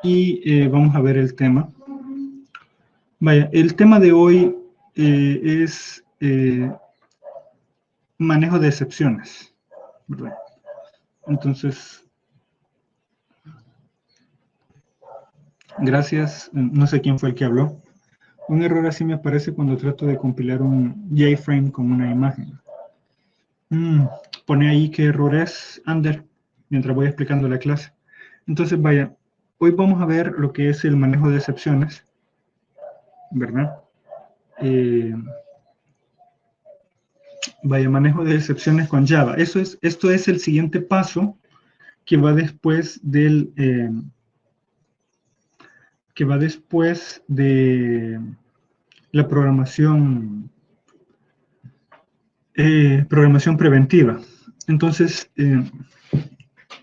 y vamos a ver el tema. Vaya, el tema de hoy es manejo de excepciones, ¿verdad? Entonces, gracias. No sé quién fue el que habló. Un error así me aparece cuando trato de compilar un JFrame con una imagen. Pone ahí qué error es, Ander, mientras voy explicando la clase. Entonces, vaya, hoy vamos a ver lo que es el manejo de excepciones, ¿verdad? Vaya, manejo de excepciones con Java. Esto es el siguiente paso que va después del... la programación preventiva. Entonces,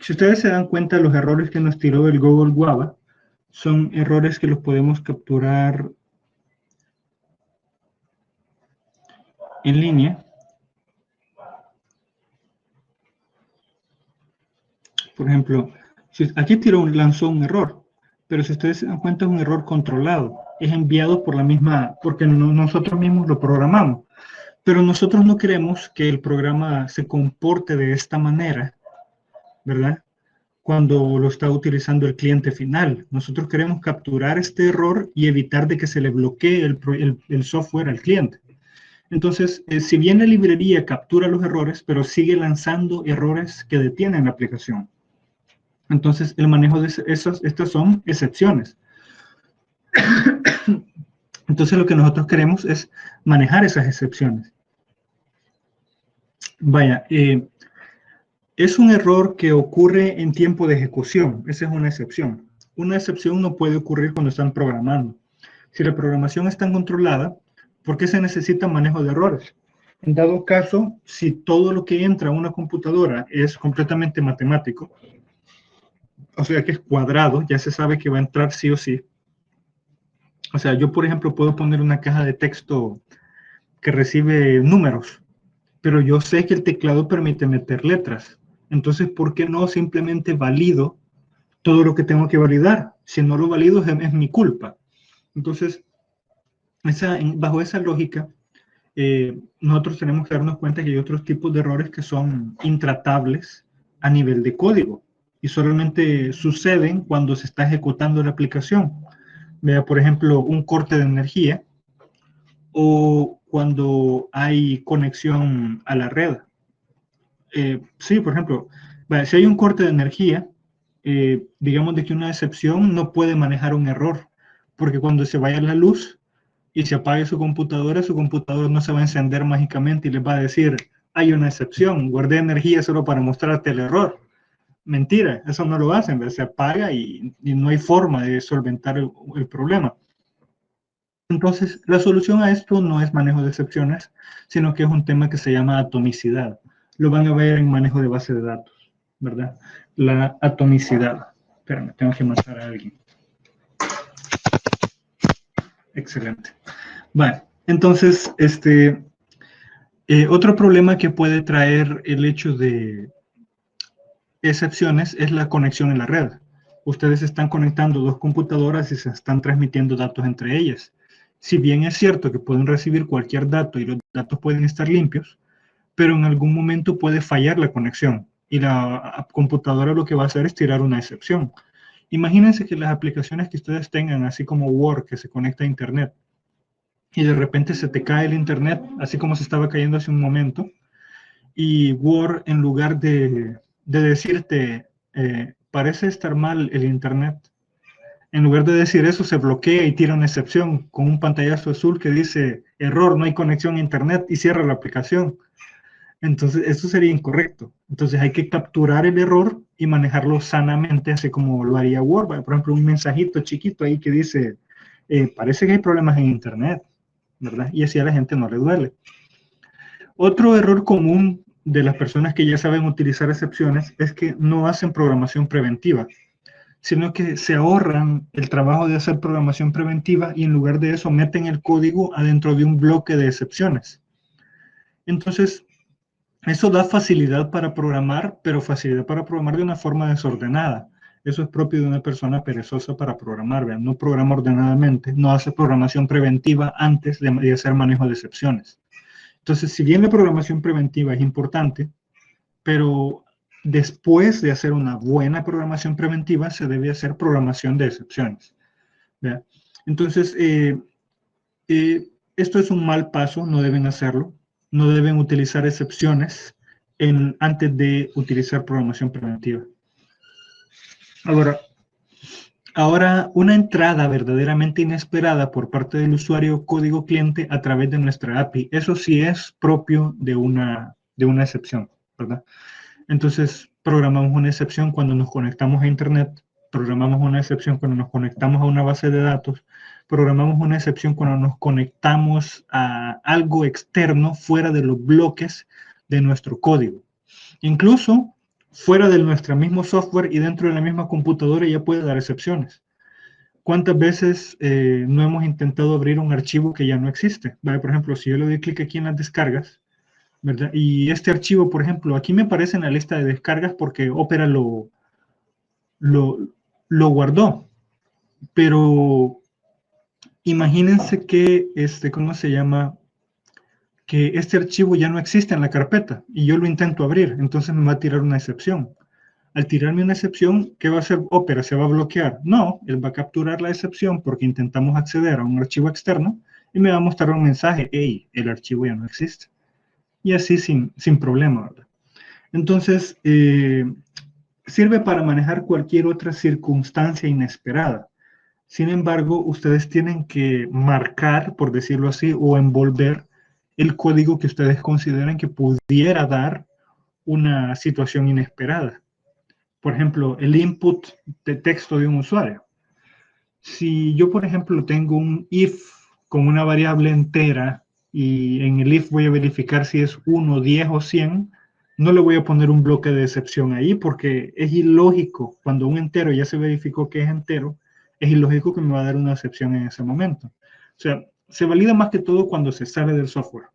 si ustedes se dan cuenta, los errores que nos tiró el Google Guava son errores que los podemos capturar en línea. Por ejemplo, aquí lanzó un error, pero si ustedes se dan cuenta es un error controlado. Es enviado por la misma, porque nosotros mismos lo programamos. Pero nosotros no queremos que el programa se comporte de esta manera, ¿verdad? Cuando lo está utilizando el cliente final. Nosotros queremos capturar este error y evitar de que se le bloquee el software al cliente. Entonces, si bien la librería captura los errores, pero sigue lanzando errores que detienen la aplicación. Entonces, el manejo de estas son excepciones. Entonces, lo que nosotros queremos es manejar esas excepciones. Vaya, es un error que ocurre en tiempo de ejecución. Esa es una excepción. Una excepción no puede ocurrir cuando están programando. Si la programación está controlada, ¿por qué se necesita manejo de errores? En dado caso, si todo lo que entra a una computadora es completamente matemático, o sea que es cuadrado, ya se sabe que va a entrar sí o sí. O sea, yo por ejemplo puedo poner una caja de texto que recibe números, pero yo sé que el teclado permite meter letras. Entonces, ¿por qué no simplemente valido todo lo que tengo que validar? Si no lo valido es mi culpa. Entonces, bajo esa lógica, nosotros tenemos que darnos cuenta que hay otros tipos de errores que son intratables a nivel de código y solamente suceden cuando se está ejecutando la aplicación. Vea, por ejemplo, un corte de energía o cuando hay conexión a la red. Sí, por ejemplo, si hay un corte de energía, digamos de que una excepción no puede manejar un error, porque cuando se vaya la luz y se apague su computadora no se va a encender mágicamente y les va a decir, hay una excepción, guardé energía solo para mostrarte el error. Mentira, eso no lo hacen, se apaga y no hay forma de solventar el problema. Entonces, la solución a esto no es manejo de excepciones, sino que es un tema que se llama atomicidad. Lo van a ver en manejo de base de datos, ¿verdad? La atomicidad. Espérame, tengo que matar a alguien. Excelente. Bueno, entonces, otro problema que puede traer el hecho de excepciones es la conexión en la red. Ustedes están conectando dos computadoras y se están transmitiendo datos entre ellas. Si bien es cierto que pueden recibir cualquier dato y los datos pueden estar limpios, pero en algún momento puede fallar la conexión y la computadora lo que va a hacer es tirar una excepción. Imagínense que las aplicaciones que ustedes tengan, así como Word, que se conecta a Internet, y de repente se te cae el Internet, así como se estaba cayendo hace un momento, y Word, en lugar de decirte, parece estar mal el Internet, en lugar de decir eso, se bloquea y tira una excepción con un pantallazo azul que dice, error, no hay conexión a Internet, y cierra la aplicación. Entonces, eso sería incorrecto. Entonces, hay que capturar el error y manejarlo sanamente, así como lo haría Word. Por ejemplo, un mensajito chiquito ahí que dice, parece que hay problemas en Internet, ¿verdad? Y así a la gente no le duele. Otro error común de las personas que ya saben utilizar excepciones es que no hacen programación preventiva, sino que se ahorran el trabajo de hacer programación preventiva y en lugar de eso meten el código adentro de un bloque de excepciones. Entonces, eso da facilidad para programar, pero facilidad para programar de una forma desordenada. Eso es propio de una persona perezosa para programar, ¿vean? No programa ordenadamente, no hace programación preventiva antes de hacer manejo de excepciones. Entonces, si bien la programación preventiva es importante, pero después de hacer una buena programación preventiva, se debe hacer programación de excepciones. ¿Vean? Entonces, esto es un mal paso, no deben hacerlo. No deben utilizar excepciones antes de utilizar programación preventiva. Ahora, una entrada verdaderamente inesperada por parte del usuario código cliente a través de nuestra API. Eso sí es propio de una excepción, ¿verdad? Entonces, programamos una excepción cuando nos conectamos a Internet, programamos una excepción cuando nos conectamos a una base de datos, programamos una excepción cuando nos conectamos a algo externo fuera de los bloques de nuestro código. Incluso fuera de nuestro mismo software y dentro de la misma computadora ya puede dar excepciones. ¿Cuántas veces no hemos intentado abrir un archivo que ya no existe? ¿Vale? Por ejemplo, si yo le doy clic aquí en las descargas, ¿verdad? Y este archivo, por ejemplo, aquí me aparece en la lista de descargas porque Opera lo guardó. Pero imagínense que, ¿cómo se llama? Que este archivo ya no existe en la carpeta y yo lo intento abrir, entonces me va a tirar una excepción. Al tirarme una excepción, ¿qué va a hacer Opera? ¿Se va a bloquear? No, él va a capturar la excepción porque intentamos acceder a un archivo externo y me va a mostrar un mensaje, hey, el archivo ya no existe. Y así sin problema, ¿verdad? Entonces, sirve para manejar cualquier otra circunstancia inesperada. Sin embargo, ustedes tienen que marcar, por decirlo así, o envolver el código que ustedes consideran que pudiera dar una situación inesperada. Por ejemplo, el input de texto de un usuario. Si yo, por ejemplo, tengo un if con una variable entera y en el if voy a verificar si es 1, 10 o 100, no le voy a poner un bloque de excepción ahí porque es ilógico. Cuando un entero ya se verificó que es entero, es ilógico que me va a dar una excepción en ese momento. O sea, se valida más que todo cuando se sale del software.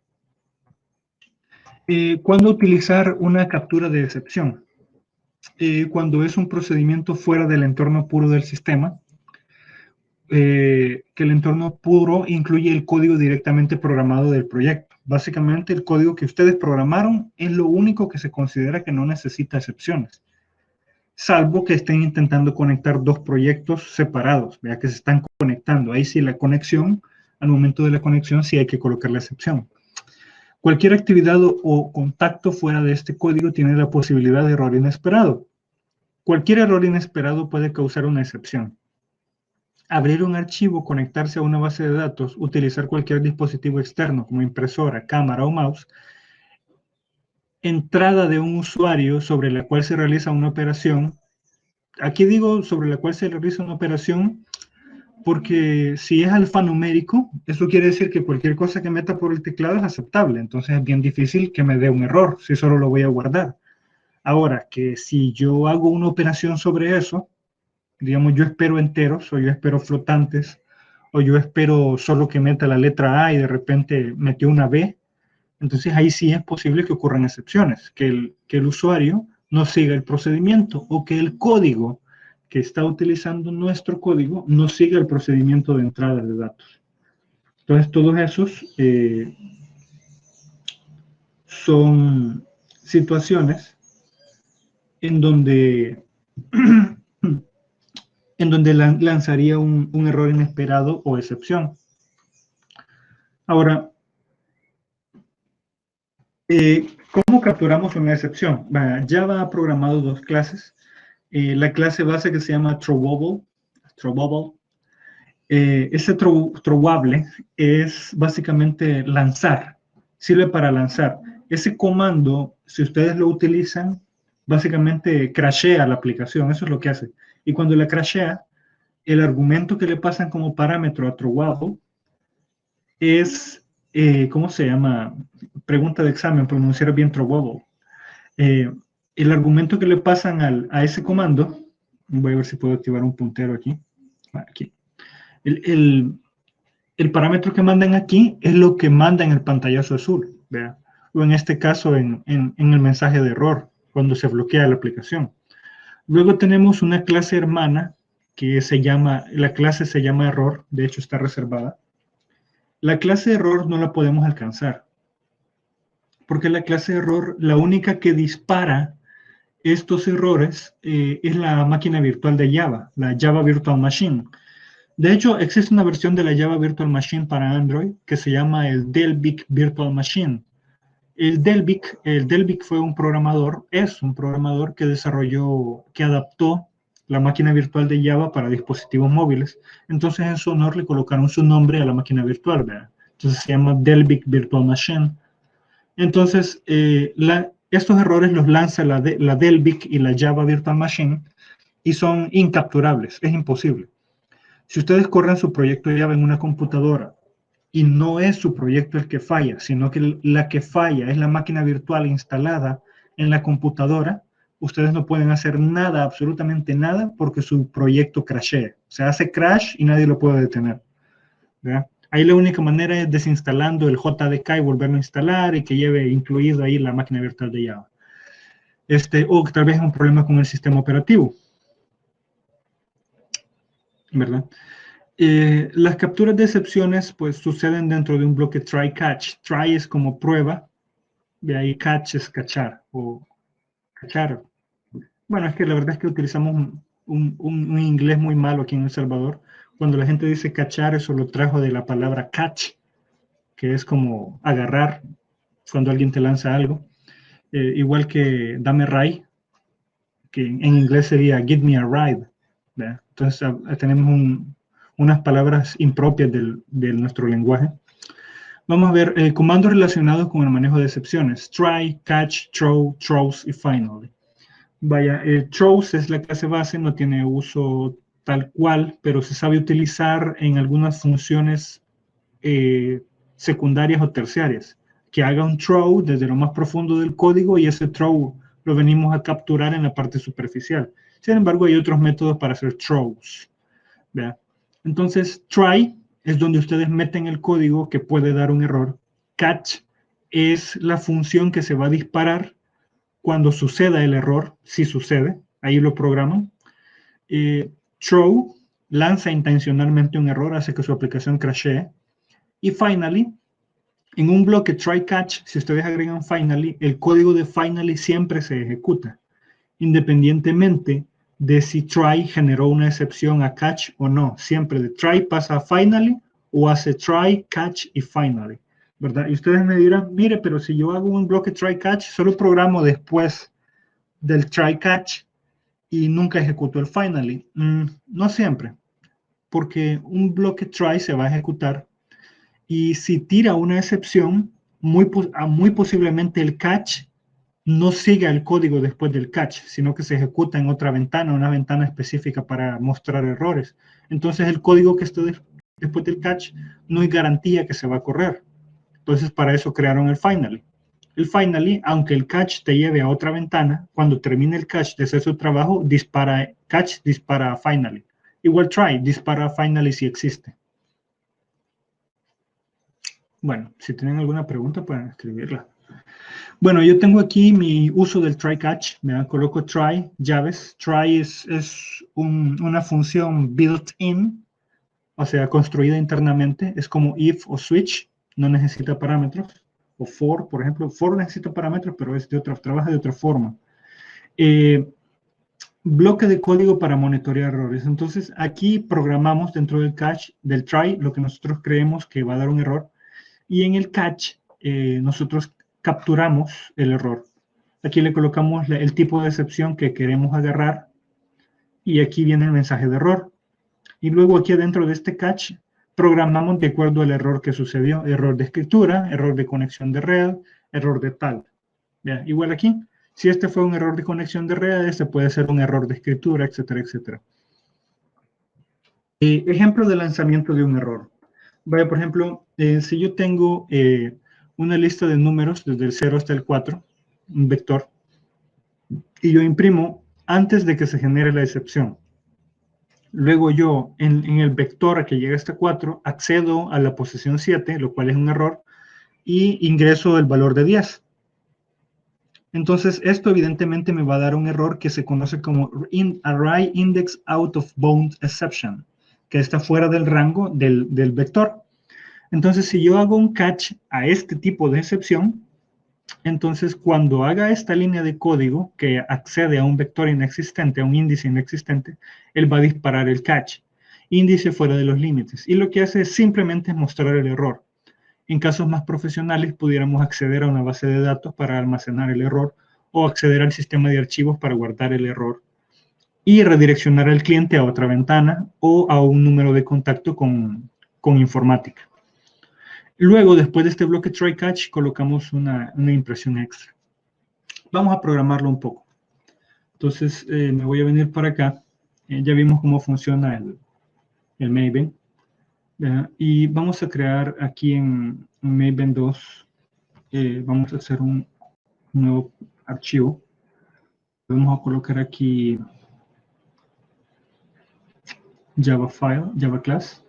¿Cuándo utilizar una captura de excepción? Cuando es un procedimiento fuera del entorno puro del sistema, que el entorno puro incluye el código directamente programado del proyecto. Básicamente, el código que ustedes programaron es lo único que se considera que no necesita excepciones, salvo que estén intentando conectar dos proyectos separados, vea que se están conectando. Ahí sí la conexión, al momento de la conexión sí hay que colocar la excepción. Cualquier actividad o contacto fuera de este código tiene la posibilidad de error inesperado. Cualquier error inesperado puede causar una excepción. Abrir un archivo, conectarse a una base de datos, utilizar cualquier dispositivo externo como impresora, cámara o mouse, entrada de un usuario sobre la cual se realiza una operación. Aquí digo sobre la cual se realiza una operación porque si es alfanumérico, eso quiere decir que cualquier cosa que meta por el teclado es aceptable. Entonces es bien difícil que me dé un error si solo lo voy a guardar. Ahora, que si yo hago una operación sobre eso, digamos, yo espero enteros, o yo espero flotantes, o yo espero solo que meta la letra A y de repente metió una B, entonces ahí sí es posible que ocurran excepciones, que el usuario no siga el procedimiento o que el código que está utilizando nuestro código no siga el procedimiento de entrada de datos. Entonces todos esos son situaciones en donde lanzaría un error inesperado o excepción. Ahora, ¿cómo capturamos una excepción? Java ha programado dos clases. La clase base que se llama throwable. Ese throwable es básicamente lanzar, sirve para lanzar. Ese comando, si ustedes lo utilizan, básicamente crashea la aplicación, eso es lo que hace. Y cuando la crashea, el argumento que le pasan como parámetro a throwable es, ¿cómo se llama? Pregunta de examen, pronunciar bien throwable. El argumento que le pasan a ese comando, voy a ver si puedo activar un puntero aquí. Aquí. El parámetro que mandan aquí es lo que manda en el pantallazo azul, ¿vea? O en este caso en el mensaje de error, cuando se bloquea la aplicación. Luego tenemos una clase hermana que se llama, la clase se llama error, de hecho está reservada. La clase error no la podemos alcanzar, porque la clase error, la única que dispara estos errores es la máquina virtual de Java, la Java Virtual Machine. De hecho, existe una versión de la Java Virtual Machine para Android que se llama el Delvik Virtual Machine. El Delvik fue un programador, es un programador que desarrolló, que adaptó la máquina virtual de Java para dispositivos móviles. Entonces, en su honor le colocaron su nombre a la máquina virtual, ¿verdad? Entonces se llama Delvik Virtual Machine. Entonces, estos errores los lanza la Delvik y la Java Virtual Machine y son incapturables, es imposible. Si ustedes corren su proyecto Java en una computadora y no es su proyecto el que falla, sino que la que falla es la máquina virtual instalada en la computadora, ustedes no pueden hacer nada, absolutamente nada, porque su proyecto crashea. Se hace crash y nadie lo puede detener, ¿verdad? Ahí la única manera es desinstalando el JDK y volverlo a instalar y que lleve incluido ahí la máquina virtual de Java. O tal vez es un problema con el sistema operativo, ¿verdad? Las capturas de excepciones pues suceden dentro de un bloque try-catch. Try es como prueba, de ahí catch es cachar o cachar. Bueno, es que la verdad es que utilizamos un inglés muy malo aquí en El Salvador. Cuando la gente dice cachar, eso lo trajo de la palabra catch, que es como agarrar cuando alguien te lanza algo. Igual que dame ray, que en inglés sería give me a ride, ¿verdad? Entonces tenemos unas palabras impropias de nuestro lenguaje. Vamos a ver comandos relacionados con el manejo de excepciones. Try, catch, throw, throws y finally. Vaya, throws es la clase base, no tiene uso tal cual, pero se sabe utilizar en algunas funciones secundarias o terciarias. Que haga un throw desde lo más profundo del código y ese throw lo venimos a capturar en la parte superficial. Sin embargo, hay otros métodos para hacer throws, ¿verdad? Entonces, try es donde ustedes meten el código que puede dar un error. Catch es la función que se va a disparar cuando suceda el error, si sucede, ahí lo programan. Throw lanza intencionalmente un error, hace que su aplicación crashee. Y finally, en un bloque try-catch, si ustedes agregan finally, el código de finally siempre se ejecuta, independientemente de si try generó una excepción a catch o no. Siempre de try pasa a finally o hace try, catch y finally, ¿verdad? Y ustedes me dirán, mire, pero si yo hago un bloque try-catch, solo programo después del try-catch y nunca ejecuto el finally. No siempre, porque un bloque try se va a ejecutar y si tira una excepción, muy posiblemente el catch no siga el código después del catch, sino que se ejecuta en otra ventana, una ventana específica para mostrar errores. Entonces el código que está después del catch no hay garantía que se va a correr. Entonces para eso crearon el finally. El finally, aunque el catch te lleve a otra ventana, cuando termine el catch de hacer su trabajo, catch dispara a finally. Igual try, dispara a finally si existe. Bueno, si tienen alguna pregunta pueden escribirla. Bueno, yo tengo aquí mi uso del try-catch. Me coloco try, llaves. Try es una función built-in, o sea, construida internamente. Es como if o switch, no necesita parámetros. O for, por ejemplo. For necesita parámetros, pero es trabaja de otra forma. Bloque de código para monitorear errores. Entonces, aquí programamos dentro del catch, del try, lo que nosotros creemos que va a dar un error. Y en el catch, nosotros capturamos el error. Aquí le colocamos el tipo de excepción que queremos agarrar y aquí viene el mensaje de error. Y luego aquí adentro de este catch programamos de acuerdo al error que sucedió. Error de escritura, error de conexión de red, error de tal. ¿Ya? Igual aquí, si este fue un error de conexión de red, este puede ser un error de escritura, etcétera, etcétera. Ejemplo de lanzamiento de un error. Vaya, por ejemplo, si yo tengo una lista de números desde el 0 hasta el 4, un vector, y yo imprimo antes de que se genere la excepción. Luego yo, en el vector a que llega hasta 4, accedo a la posición 7, lo cual es un error, y ingreso el valor de 10. Entonces, esto evidentemente me va a dar un error que se conoce como Array Index Out of Bounds Exception, que está fuera del rango del vector. Entonces, si yo hago un catch a este tipo de excepción, entonces cuando haga esta línea de código que accede a un vector inexistente, a un índice inexistente, él va a disparar el catch, índice fuera de los límites. Y lo que hace es simplemente mostrar el error. En casos más profesionales, pudiéramos acceder a una base de datos para almacenar el error o acceder al sistema de archivos para guardar el error y redireccionar al cliente a otra ventana o a un número de contacto con informática. Luego, después de este bloque try catch, colocamos una impresión extra. Vamos a programarlo un poco. Entonces, me voy a venir para acá. Ya vimos cómo funciona el Maven. Y vamos a crear aquí en Maven 2, vamos a hacer un nuevo archivo. Vamos a colocar aquí Java File, Java Class.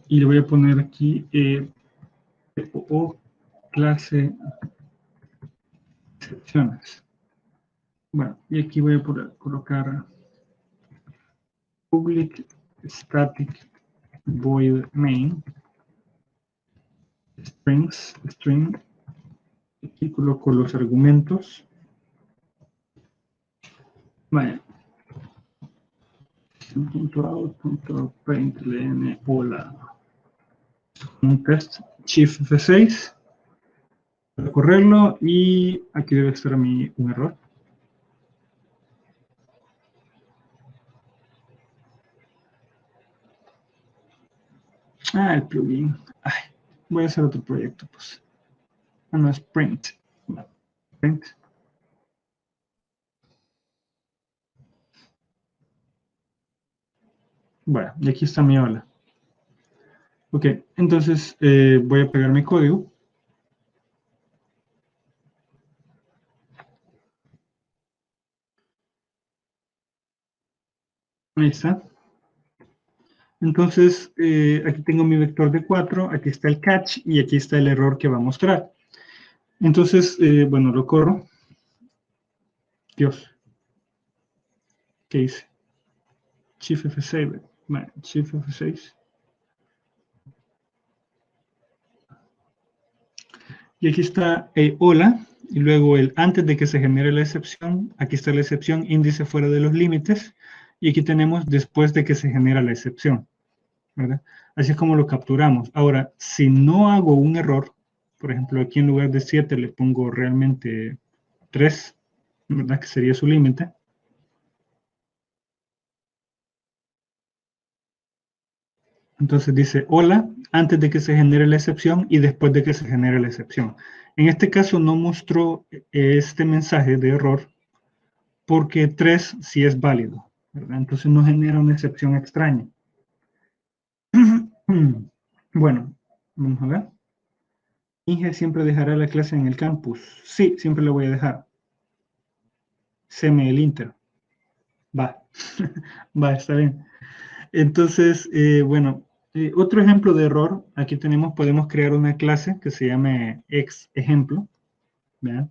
Y le voy a poner aquí POO clase excepciones. Bueno, y aquí voy a colocar public static void main string. Aquí coloco los argumentos. Vale. .out.println hola. Un test shift F6 para correrlo y aquí debe estar un error. El plugin. Voy a hacer otro proyecto, pues. No es print. Print. Bueno, y aquí está mi hola. Ok, entonces voy a pegar mi código. Ahí está. Entonces, aquí tengo mi vector de 4, aquí está el catch y aquí está el error que va a mostrar. Entonces, bueno, lo corro. Dios. ¿Qué hice? Shift F6. Bueno, Shift F6. Y aquí está hola, y luego el antes de que se genere la excepción, aquí está la excepción, índice fuera de los límites, y aquí tenemos después de que se genera la excepción, ¿verdad? Así es como lo capturamos. Ahora, si no hago un error, por ejemplo, aquí en lugar de 7 le pongo realmente 3, ¿verdad? Que sería su límite. Entonces dice hola antes de que se genere la excepción y después de que se genere la excepción. En este caso no mostró este mensaje de error porque 3 sí es válido, ¿verdad? Entonces no genera una excepción extraña. Bueno, vamos a ver. Inge siempre dejará la clase en el campus. Sí, siempre lo voy a dejar. Seme el Inter. Va. Va, está bien. Entonces, bueno, otro ejemplo de error. Aquí podemos crear una clase que se llame exEjemplo. Vean.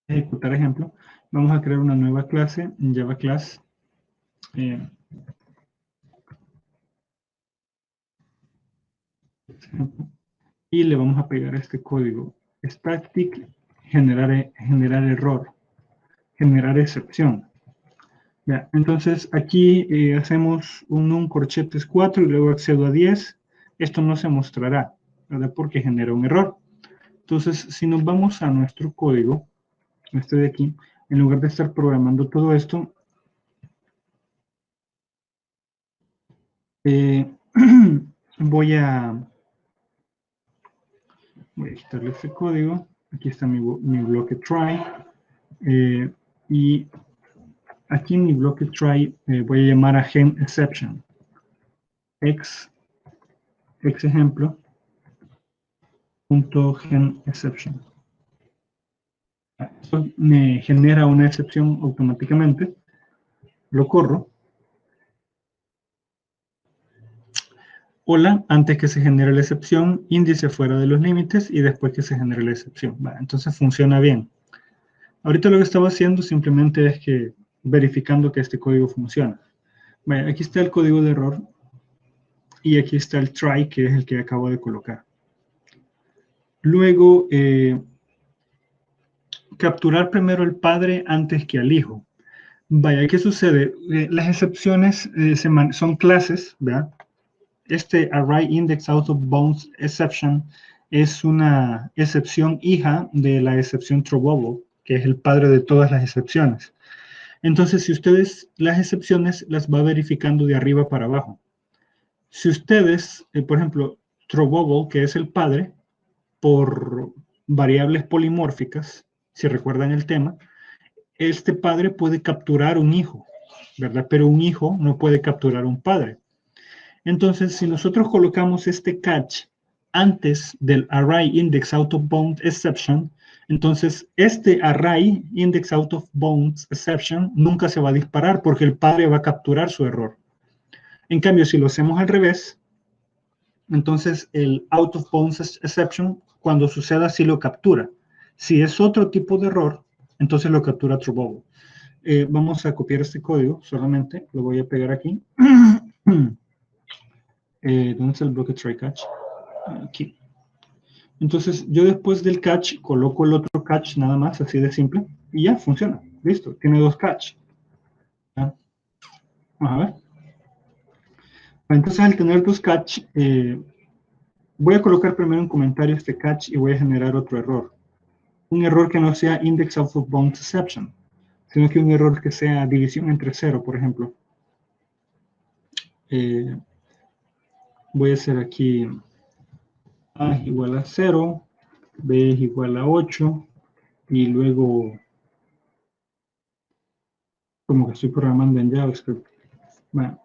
Ejecutar ejemplo. Vamos a crear una nueva clase en Java Class. Y le vamos a pegar este código. Static, generar error, generar excepción. Ya, entonces aquí hacemos un corchetes 4 y luego accedo a 10. Esto no se mostrará, ¿verdad? Porque genera un error. Entonces, si nos vamos a nuestro código, este de aquí, en lugar de estar programando todo esto, voy a quitarle este código. Aquí está mi bloque try. Y aquí en mi bloque try voy a llamar a GenException. Ejemplo .GenException. Esto me genera una excepción automáticamente. Lo corro. Hola, antes que se genere la excepción, índice fuera de los límites y después que se genere la excepción. Vale, entonces funciona bien. Ahorita lo que estaba haciendo simplemente es que verificando que este código funciona. Vale, aquí está el código de error y aquí está el try, que es el que acabo de colocar. Luego, capturar primero al padre antes que al hijo. Vaya, ¿qué sucede? Las excepciones son clases, ¿verdad? Este array index out of bounds exception es una excepción hija de la excepción throwable, que es el padre de todas las excepciones. Entonces, si ustedes las excepciones las va verificando de arriba para abajo. Si ustedes, por ejemplo, throwable, que es el padre, por variables polimórficas, si recuerdan el tema, este padre puede capturar un hijo, ¿verdad? Pero un hijo no puede capturar un padre. Entonces, si nosotros colocamos este catch antes del array index out of bounds exception, entonces este array index out of bounds exception nunca se va a disparar porque el padre va a capturar su error. En cambio, si lo hacemos al revés, entonces el out of bounds exception, cuando suceda, sí lo captura. Si es otro tipo de error, entonces lo captura throwable. Vamos a copiar este código solamente, lo voy a pegar aquí. ¿Dónde está el bloque try catch? Aquí. Entonces, yo después del catch coloco el otro catch nada más, así de simple, y ya funciona. Listo, tiene dos catch. ¿Ya? Vamos a ver. Entonces, al tener dos catch, voy a colocar primero en comentario este catch y voy a generar otro error. Un error que no sea index out of bounds exception, sino que un error que sea división entre cero, por ejemplo. Voy a hacer aquí A es igual a 0, B es igual a 8, y luego, como que estoy programando en JavaScript. Bueno.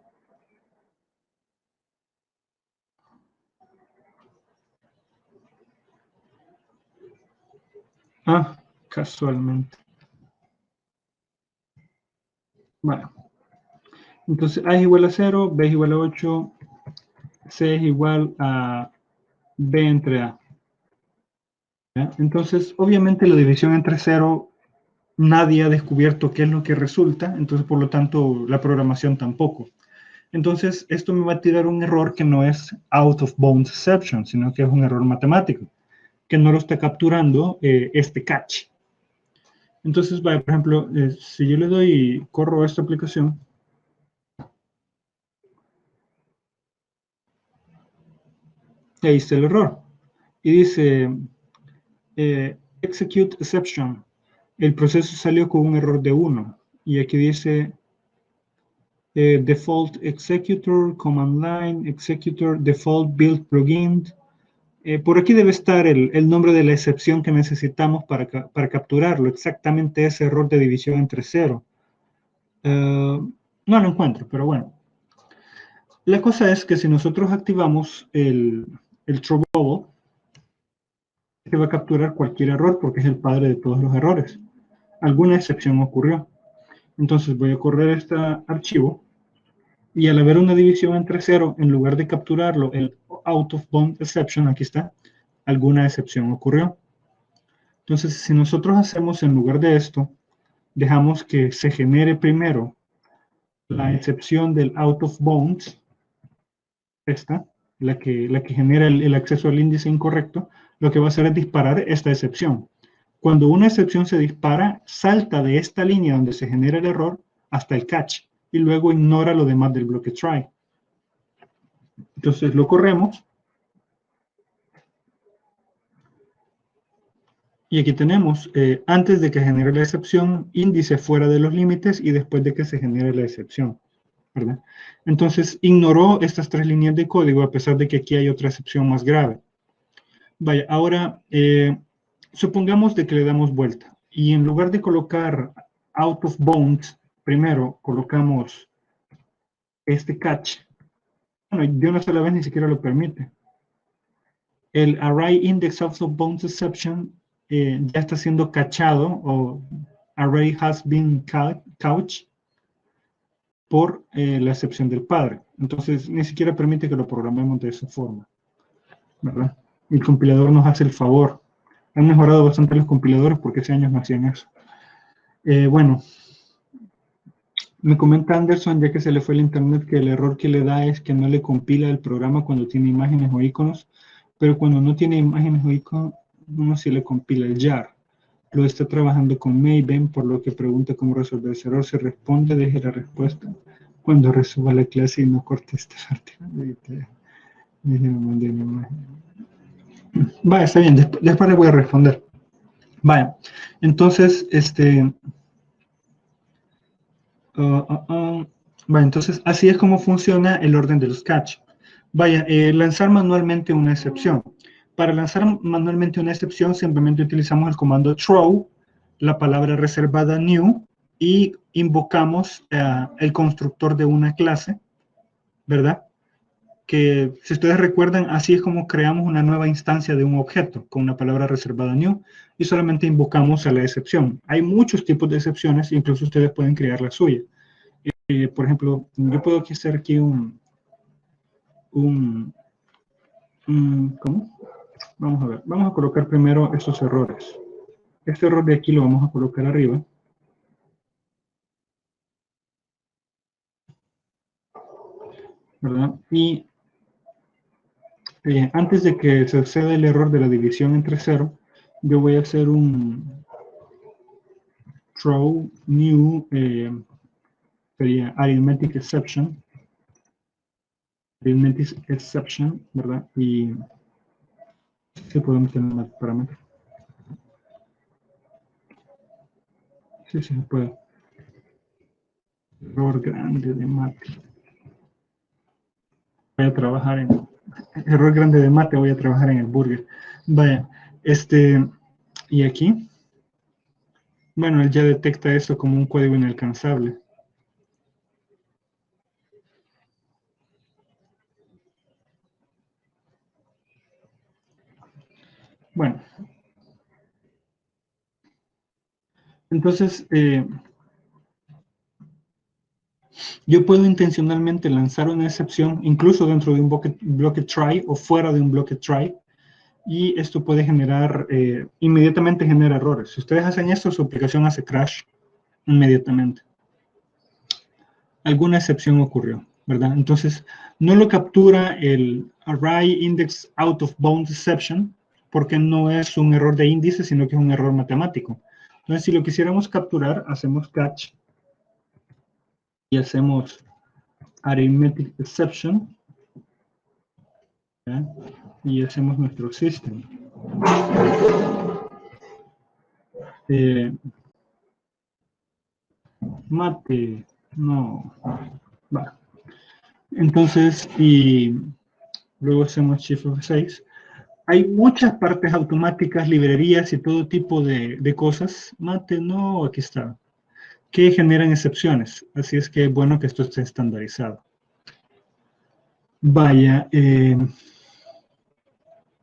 Casualmente. Bueno. Entonces A es igual a 0, B es igual a 8, C es igual a B entre A. ¿Ya? Entonces, obviamente la división entre 0, nadie ha descubierto qué es lo que resulta, entonces por lo tanto la programación tampoco. Entonces, esto me va a tirar un error que no es out of bounds exception, sino que es un error matemático, que no lo está capturando este catch. Entonces, por ejemplo, si yo le doy y corro esta aplicación, ahí está el error. Y dice, execute exception. El proceso salió con un error de 1. Y aquí dice, default executor, command line, executor, default build plugin. Por aquí debe estar el nombre de la excepción que necesitamos para capturarlo. Exactamente ese error de división entre 0. No lo encuentro, pero bueno. La cosa es que si nosotros activamos el throwable, se va a capturar cualquier error porque es el padre de todos los errores. Alguna excepción ocurrió. Entonces voy a correr este archivo y al haber una división entre 0, en lugar de capturarlo, el out of bound exception, aquí está, alguna excepción ocurrió. Entonces, si nosotros hacemos en lugar de esto, dejamos que se genere primero la excepción del out of bounds, esta, la que genera el acceso al índice incorrecto, lo que va a hacer es disparar esta excepción. Cuando una excepción se dispara, salta de esta línea donde se genera el error hasta el catch y luego ignora lo demás del bloque try. Entonces lo corremos y aquí tenemos antes de que genere la excepción, índice fuera de los límites y después de que se genere la excepción, ¿verdad? Entonces ignoró estas tres líneas de código a pesar de que aquí hay otra excepción más grave. Vaya, ahora supongamos de que le damos vuelta y en lugar de colocar out of bounds, primero colocamos este catch. Bueno, de una sola vez ni siquiera lo permite. El array index out of bounds exception ya está siendo cachado o array has been couched por la excepción del padre. Entonces, ni siquiera permite que lo programemos de esa forma, ¿verdad? El compilador nos hace el favor. Han mejorado bastante los compiladores porque hace años no hacían eso. Bueno, me comenta Anderson, ya que se le fue el internet, que el error que le da es que no le compila el programa cuando tiene imágenes o iconos, pero cuando no tiene imágenes o iconos, no se le compila el jar. Lo está trabajando con Maven, por lo que pregunta cómo resolver ese error. Se responde, deje la respuesta cuando resuba la clase y no corte esta parte. Vaya, está bien, después le voy a responder. Vaya, entonces, vaya, entonces, así es como funciona el orden de los catch. Vaya, lanzar manualmente una excepción. Para lanzar manualmente una excepción, simplemente utilizamos el comando throw, la palabra reservada new, y invocamos el constructor de una clase, ¿verdad? Que, si ustedes recuerdan, así es como creamos una nueva instancia de un objeto, con una palabra reservada new, y solamente invocamos a la excepción. Hay muchos tipos de excepciones, incluso ustedes pueden crear la suya. Por ejemplo, yo puedo hacer aquí ¿cómo? Vamos a ver, vamos a colocar primero estos errores. Este error de aquí lo vamos a colocar arriba. ¿Verdad? Y antes de que suceda el error de la división entre 0, yo voy a hacer un throw new, sería arithmetic exception, ¿verdad? Y sí podemos tener más parámetros. Sí, se puede. Error grande de mate. Voy a trabajar en error grande de mate, voy a trabajar en el burger. Vaya, y aquí, bueno, él ya detecta esto como un código inalcanzable. Bueno, entonces, yo puedo intencionalmente lanzar una excepción, incluso dentro de un bloque try o fuera de un bloque try, y esto puede generar, inmediatamente genera errores. Si ustedes hacen esto, su aplicación hace crash inmediatamente. Alguna excepción ocurrió, ¿verdad? Entonces, no lo captura el array index out of bounds exception, porque no es un error de índice, sino que es un error matemático. Entonces, si lo quisiéramos capturar, hacemos catch y hacemos arithmetic exception, ¿ya? Y hacemos nuestro system. Mate, no, va. Entonces, y luego hacemos shift F6. Hay muchas partes automáticas, librerías y todo tipo de cosas. Mate, no, aquí está. Que generan excepciones. Así es que es bueno que esto esté estandarizado. Vaya,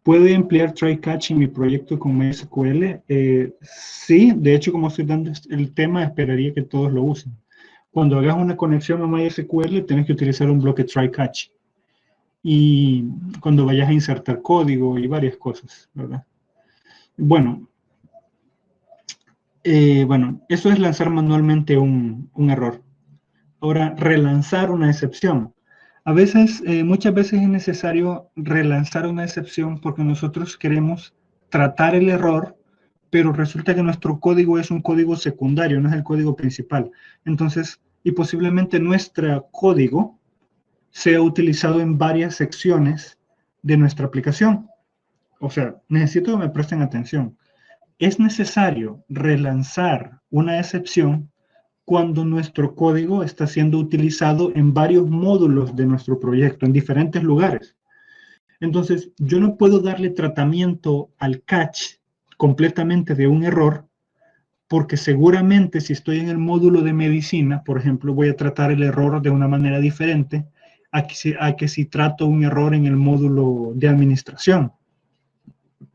¿puede emplear try-catch en mi proyecto con MySQL? Sí, de hecho, como estoy dando el tema, esperaría que todos lo usen. Cuando hagas una conexión a MySQL, tienes que utilizar un bloque try-catch. Y cuando vayas a insertar código y varias cosas, ¿verdad? Bueno, eso es lanzar manualmente un error. Ahora, relanzar una excepción. A veces, muchas veces es necesario relanzar una excepción porque nosotros queremos tratar el error, pero resulta que nuestro código es un código secundario, no es el código principal. Entonces, y posiblemente nuestro código sea utilizado en varias secciones de nuestra aplicación. O sea, necesito que me presten atención. Es necesario relanzar una excepción cuando nuestro código está siendo utilizado en varios módulos de nuestro proyecto, en diferentes lugares. Entonces, yo no puedo darle tratamiento al catch completamente de un error, porque seguramente si estoy en el módulo de medicina, por ejemplo, voy a tratar el error de una manera diferente a que si trato un error en el módulo de administración.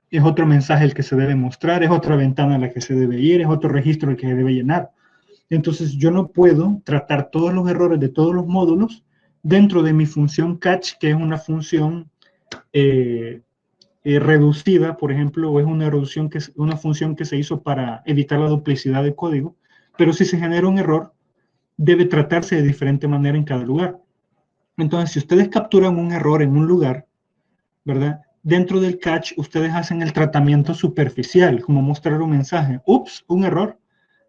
Es otro mensaje el que se debe mostrar, es otra ventana a la que se debe ir, es otro registro el que se debe llenar. Entonces yo no puedo tratar todos los errores de todos los módulos dentro de mi función catch, que es una función reducida, por ejemplo, o es una función que se hizo para evitar la duplicidad de código, pero si se genera un error, debe tratarse de diferente manera en cada lugar. Entonces, si ustedes capturan un error en un lugar, ¿verdad? Dentro del catch, ustedes hacen el tratamiento superficial, como mostrar un mensaje, ups, un error,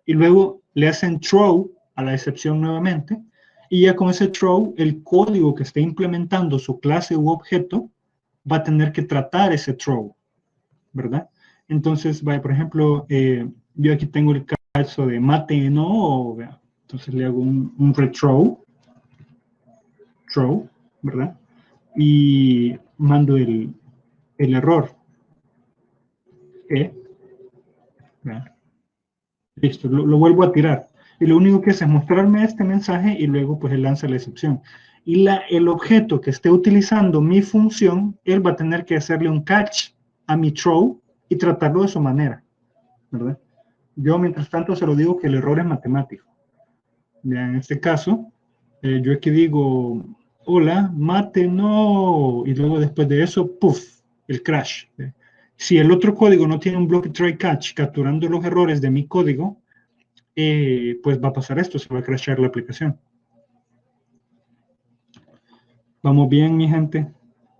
y luego le hacen throw a la excepción nuevamente, y ya con ese throw, el código que esté implementando su clase u objeto va a tener que tratar ese throw, ¿verdad? Entonces, vaya, por ejemplo, yo aquí tengo el caso de mate no, entonces le hago un retrow, throw, ¿verdad? Y mando el error. Listo, lo vuelvo a tirar. Y lo único que hace es mostrarme este mensaje y luego pues él lanza la excepción. Y el objeto que esté utilizando mi función, él va a tener que hacerle un catch a mi throw y tratarlo de su manera, ¿verdad? Yo, mientras tanto, se lo digo que el error es matemático. Ya, en este caso, yo aquí digo, hola, mate, no, y luego después de eso, puff, el crash. Si el otro código no tiene un bloque try catch capturando los errores de mi código, pues va a pasar esto, se va a crashar la aplicación. Vamos bien, mi gente.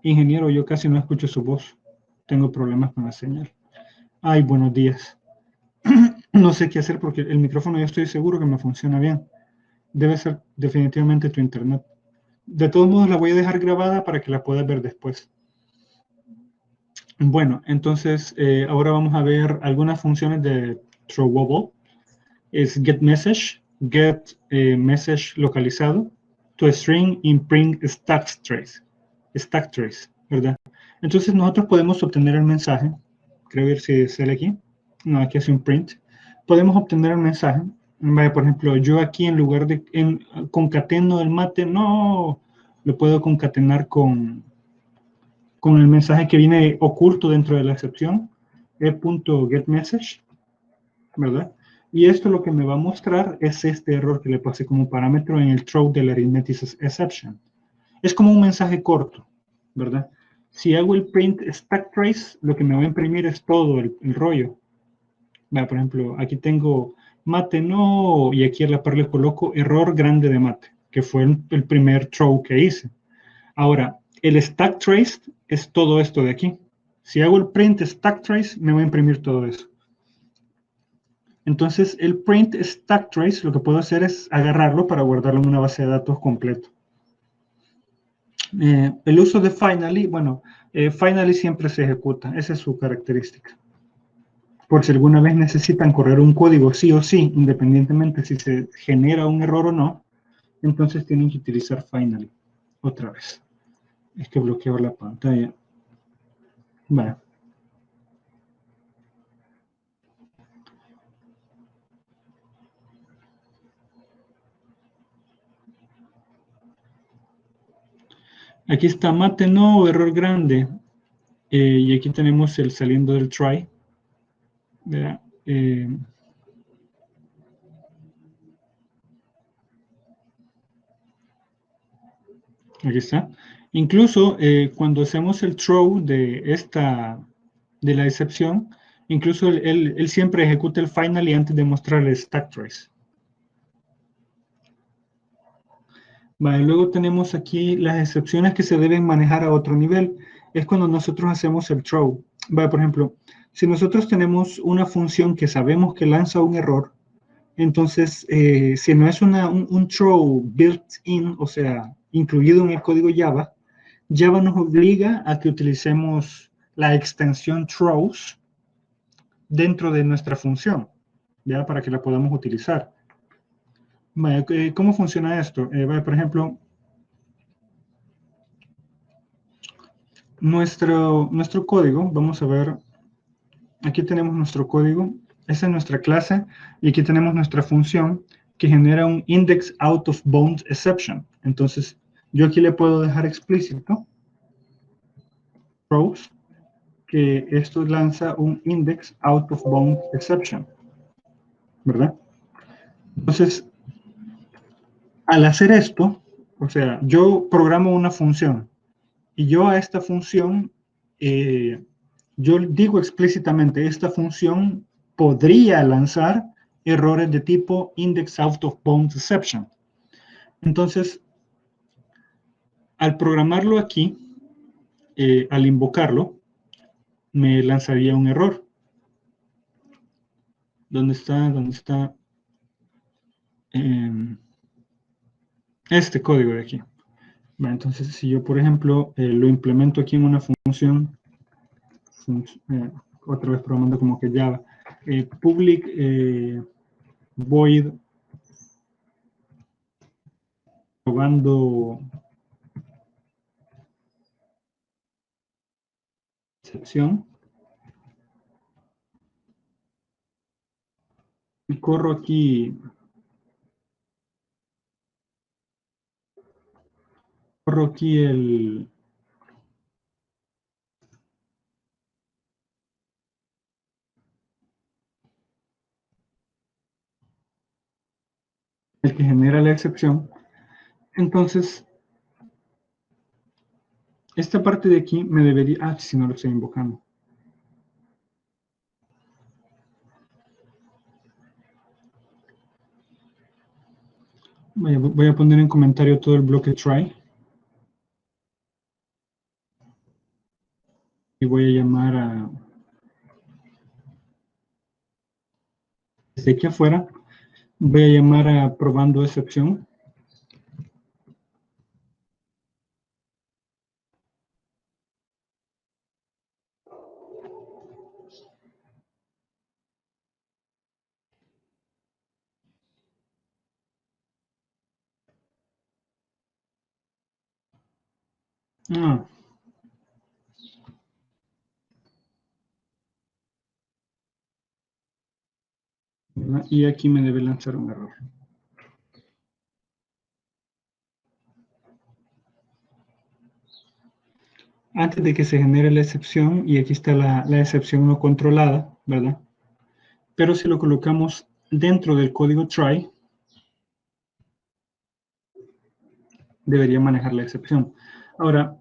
Ingeniero, yo casi no escucho su voz. Tengo problemas con la señal. Ay, buenos días. No sé qué hacer porque el micrófono yo estoy seguro que me funciona bien. Debe ser definitivamente tu internet. De todos modos, la voy a dejar grabada para que la puedas ver después. Bueno, entonces ahora vamos a ver algunas funciones de throwable. Es getMessage, get localizado, to string imprint stack trace, ¿verdad? Entonces nosotros podemos obtener el mensaje, creo ver si sale aquí, no, aquí hace un print, podemos obtener el mensaje, por ejemplo, yo aquí en lugar de concateno el mate, no, lo puedo concatenar con el mensaje que viene oculto dentro de la excepción, e.getMessage, ¿verdad? Y esto lo que me va a mostrar es este error que le pasé como parámetro en el throw de la arithmetic exception. Es como un mensaje corto, ¿verdad? Si hago el print stack trace, lo que me va a imprimir es todo el rollo. Por ejemplo, aquí tengo mate no, y aquí a la par le coloco error grande de mate, que fue el primer throw que hice. Ahora, el stack trace es todo esto de aquí. Si hago el print stack trace, me va a imprimir todo eso. Entonces, el print stack trace, lo que puedo hacer es agarrarlo para guardarlo en una base de datos completo. El uso de finally, bueno, finally siempre se ejecuta, esa es su característica. Por si alguna vez necesitan correr un código sí o sí, independientemente si se genera un error o no, entonces tienen que utilizar finally. Otra vez. Es que bloqueo la pantalla. Bueno. Aquí está mate no, error grande. Y aquí tenemos el saliendo del try. Aquí está. Incluso cuando hacemos el throw de la excepción, incluso él siempre ejecuta el finally antes de mostrar el stack trace. Vale, luego tenemos aquí las excepciones que se deben manejar a otro nivel. Es cuando nosotros hacemos el throw. Vale, por ejemplo, si nosotros tenemos una función que sabemos que lanza un error, entonces si no es un throw built-in, o sea, incluido en el código Java, Java nos obliga a que utilicemos la extensión throws dentro de nuestra función, ¿ya? Para que la podamos utilizar. ¿Cómo funciona esto? Por ejemplo, nuestro código, vamos a ver, aquí tenemos nuestro código, esa es nuestra clase, y aquí tenemos nuestra función que genera un index out of bounds exception. Entonces, yo aquí le puedo dejar explícito throws, que esto lanza un index out of bounds exception, ¿verdad? Entonces, al hacer esto, o sea, yo programo una función y yo a esta función, yo digo explícitamente, esta función podría lanzar errores de tipo index out of bounds exception. Entonces, al programarlo aquí, al invocarlo, me lanzaría un error. ¿Dónde está? ¿Dónde está? Este código de aquí. Bueno, entonces, si yo, por ejemplo, lo implemento aquí en una función, otra vez programando como que Java, public void probando excepción, y corro aquí el que genera la excepción. Entonces, esta parte de aquí me debería, si no lo estoy invocando. Voy a poner en comentario todo el bloque try. Y voy a llamar a, desde aquí afuera, voy a llamar a probando excepción. Ah, y aquí me debe lanzar un error. Antes de que se genere la excepción, y aquí está la excepción no controlada, ¿verdad? Pero si lo colocamos dentro del código try, debería manejar la excepción. Ahora,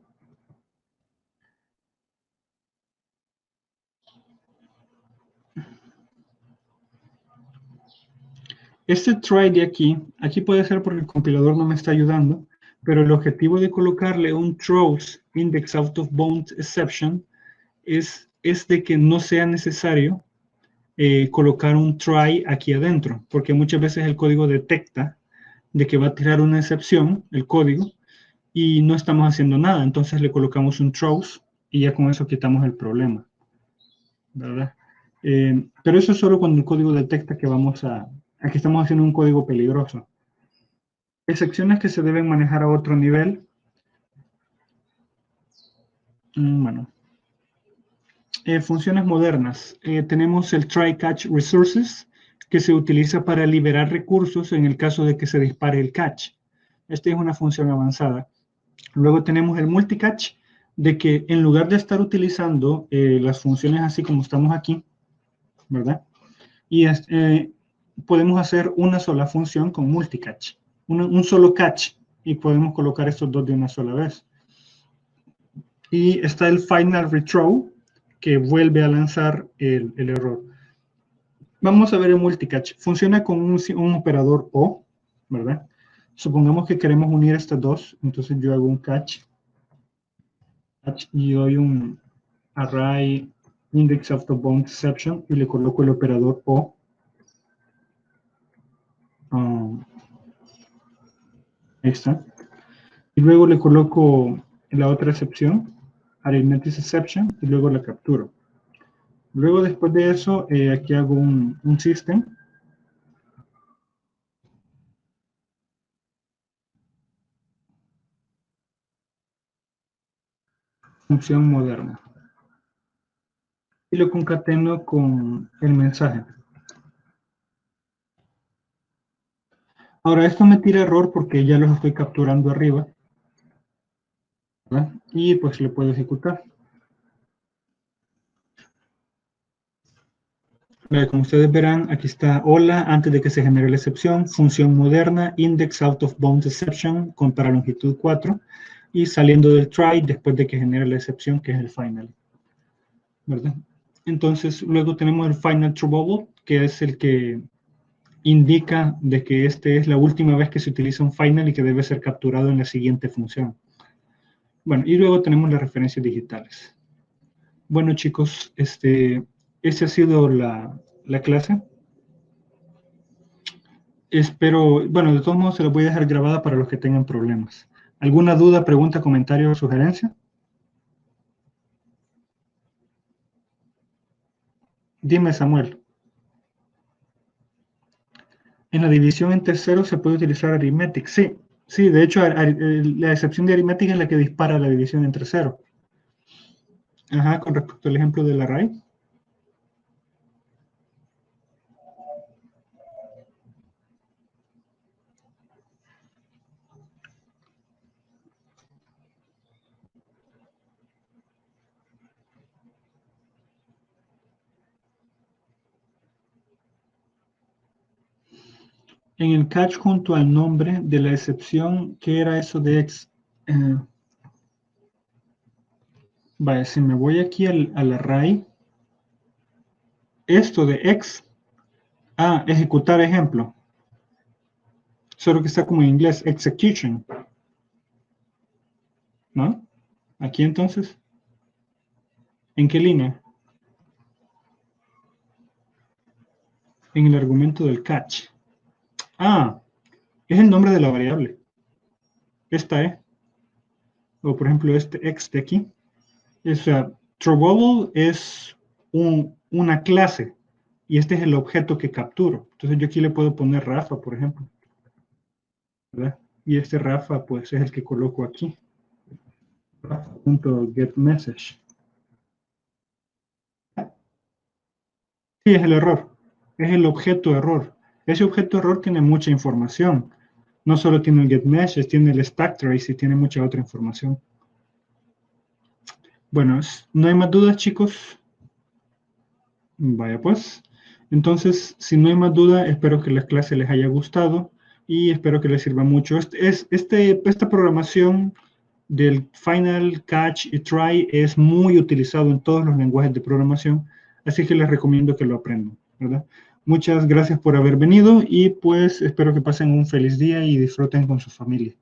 este try de aquí puede ser porque el compilador no me está ayudando, pero el objetivo de colocarle un throws index out of bounds exception es de que no sea necesario colocar un try aquí adentro, porque muchas veces el código detecta de que va a tirar una excepción, el código, y no estamos haciendo nada. Entonces le colocamos un throws y ya con eso quitamos el problema, ¿verdad? Pero eso es solo cuando el código detecta que aquí estamos haciendo un código peligroso. Excepciones que se deben manejar a otro nivel. Bueno, funciones modernas. Tenemos el try catch resources, que se utiliza para liberar recursos en el caso de que se dispare el catch. Esta es una función avanzada. Luego tenemos el multicatch, de que en lugar de estar utilizando las funciones así como estamos aquí, ¿verdad? Y podemos hacer una sola función con multicatch, un solo catch, y podemos colocar estos dos de una sola vez. Y está el final rethrow, que vuelve a lanzar el error. Vamos a ver el multicatch. Funciona con un operador O, ¿verdad? Supongamos que queremos unir estas dos, entonces yo hago un catch y doy un array index of the bound exception y le coloco el operador O. Ahí está. Y luego le coloco la otra excepción, arithmetic exception, y luego la capturo. Luego, después de eso, aquí hago un system. Función moderna. Y lo concateno con el mensaje. Ahora, esto me tira error porque ya los estoy capturando arriba, ¿verdad? Y pues le puedo ejecutar. Como ustedes verán, aquí está hola antes de que se genere la excepción, función moderna, index out of bounds exception con para longitud 4 y saliendo del try después de que genere la excepción, que es el final, ¿verdad? Entonces, luego tenemos el final true bubble, que es el que indica de que este es la última vez que se utiliza un final y que debe ser capturado en la siguiente función. Bueno, y luego tenemos las referencias digitales. Bueno, chicos, esa ha sido la clase. Espero, bueno, de todos modos se la voy a dejar grabada para los que tengan problemas. ¿Alguna duda, pregunta, comentario o sugerencia? Dime, Samuel. En la división entre ceros se puede utilizar arithmetic. Sí, sí, de hecho, la excepción de arithmetic es la que dispara la división entre cero. Ajá, con respecto al ejemplo del array. En el catch junto al nombre de la excepción, ¿qué era eso de x? Vaya, si me voy aquí al array, esto de x, ejecutar ejemplo, solo que está como en inglés, execution, ¿no? Aquí entonces, ¿en qué línea? En el argumento del catch. Es el nombre de la variable. Esta, o por ejemplo este x de aquí. TrueBubble es una clase y este es el objeto que capturo. Entonces yo aquí le puedo poner Rafa, por ejemplo, ¿verdad? Y este Rafa, pues, es el que coloco aquí. Rafa.getMessage. Sí, es el error. Es el objeto error. Ese objeto error tiene mucha información. No solo tiene el getMessage, tiene el stack trace y tiene mucha otra información. Bueno, ¿no hay más dudas, chicos? Vaya pues. Entonces, si no hay más duda, espero que la clase les haya gustado y espero que les sirva mucho. Esta programación del final, catch y try es muy utilizado en todos los lenguajes de programación, así que les recomiendo que lo aprendan, ¿verdad? Muchas gracias por haber venido y pues espero que pasen un feliz día y disfruten con su familia.